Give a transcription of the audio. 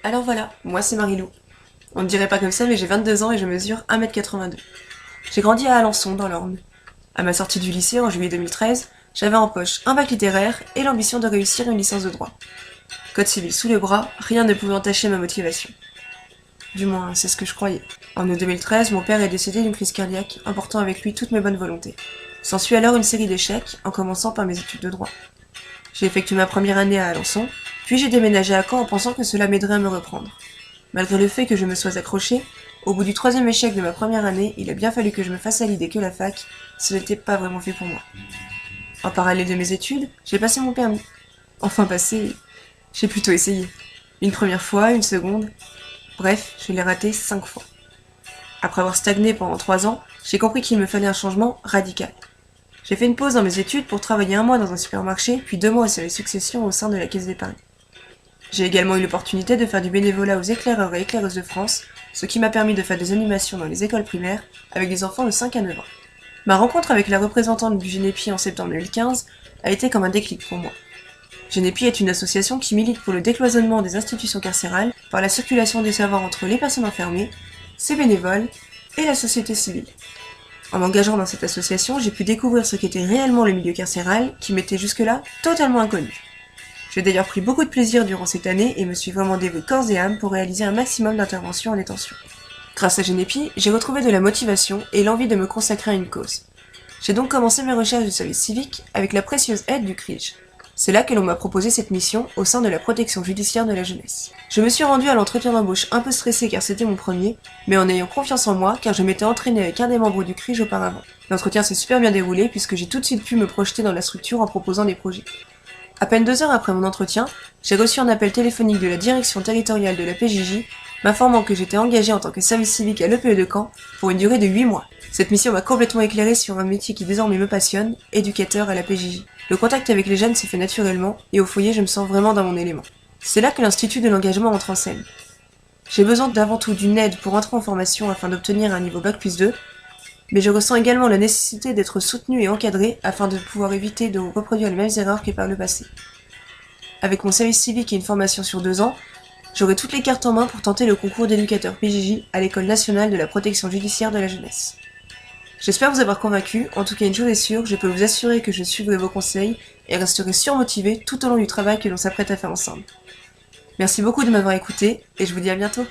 Alors voilà, moi c'est Marilou. On ne dirait pas comme ça, mais j'ai 22 ans et je mesure 1m82. J'ai grandi à Alençon, dans l'Orne. À ma sortie du lycée en juillet 2013, j'avais en poche un bac littéraire et l'ambition de réussir une licence de droit. Code civil sous le bras, rien ne pouvait entacher ma motivation. Du moins, c'est ce que je croyais. En août 2013, mon père est décédé d'une crise cardiaque, emportant avec lui toutes mes bonnes volontés. S'ensuit alors une série d'échecs, en commençant par mes études de droit. J'ai effectué ma première année à Alençon, puis j'ai déménagé à Caen en pensant que cela m'aiderait à me reprendre. Malgré le fait que je me sois accrochée, au bout du troisième échec de ma première année, il a bien fallu que je me fasse à l'idée que la fac, ce n'était pas vraiment fait pour moi. En parallèle de mes études, j'ai passé mon permis. Enfin passé, j'ai plutôt essayé. Une première fois, une seconde, bref, je l'ai raté 5 fois. Après avoir stagné pendant 3 ans, j'ai compris qu'il me fallait un changement radical. J'ai fait une pause dans mes études pour travailler 1 mois dans un supermarché, puis 2 mois sur les successions au sein de la Caisse d'épargne. J'ai également eu l'opportunité de faire du bénévolat aux éclaireurs et éclaireuses de France, ce qui m'a permis de faire des animations dans les écoles primaires avec des enfants de 5 à 9 ans. Ma rencontre avec la représentante du Génépi en septembre 2015 a été comme un déclic pour moi. Génépi est une association qui milite pour le décloisonnement des institutions carcérales par la circulation des savoirs entre les personnes enfermées, ses bénévoles et la société civile. En m'engageant dans cette association, j'ai pu découvrir ce qu'était réellement le milieu carcéral qui m'était jusque-là totalement inconnu. J'ai d'ailleurs pris beaucoup de plaisir durant cette année et me suis vraiment dévouée corps et âme pour réaliser un maximum d'interventions en détention. Grâce à Génépi, j'ai retrouvé de la motivation et l'envie de me consacrer à une cause. J'ai donc commencé mes recherches du service civique avec la précieuse aide du CRIJ. C'est là que l'on m'a proposé cette mission au sein de la protection judiciaire de la jeunesse. Je me suis rendue à l'entretien d'embauche un peu stressée car c'était mon premier, mais en ayant confiance en moi car je m'étais entraînée avec un des membres du CRIJ auparavant. L'entretien s'est super bien déroulé puisque j'ai tout de suite pu me projeter dans la structure en proposant des projets. À peine 2 heures après mon entretien, j'ai reçu un appel téléphonique de la direction territoriale de la PJJ m'informant que j'étais engagée en tant que service civique à l'EPE de Caen pour une durée de 8 mois. Cette mission m'a complètement éclairée sur un métier qui désormais me passionne, éducateur à la PJJ. Le contact avec les jeunes s'est fait naturellement et au foyer je me sens vraiment dans mon élément. C'est là que l'Institut de l'engagement entre en scène. J'ai besoin d'avant tout d'une aide pour entrer en formation afin d'obtenir un niveau Bac+2, mais je ressens également la nécessité d'être soutenue et encadrée afin de pouvoir éviter de reproduire les mêmes erreurs que par le passé. Avec mon service civique et une formation sur 2 ans, j'aurai toutes les cartes en main pour tenter le concours d'éducateur PJJ à l'École nationale de la protection judiciaire de la jeunesse. J'espère vous avoir convaincu, en tout cas une chose est sûre, je peux vous assurer que je suivrai vos conseils et resterai surmotivée tout au long du travail que l'on s'apprête à faire ensemble. Merci beaucoup de m'avoir écouté et je vous dis à bientôt.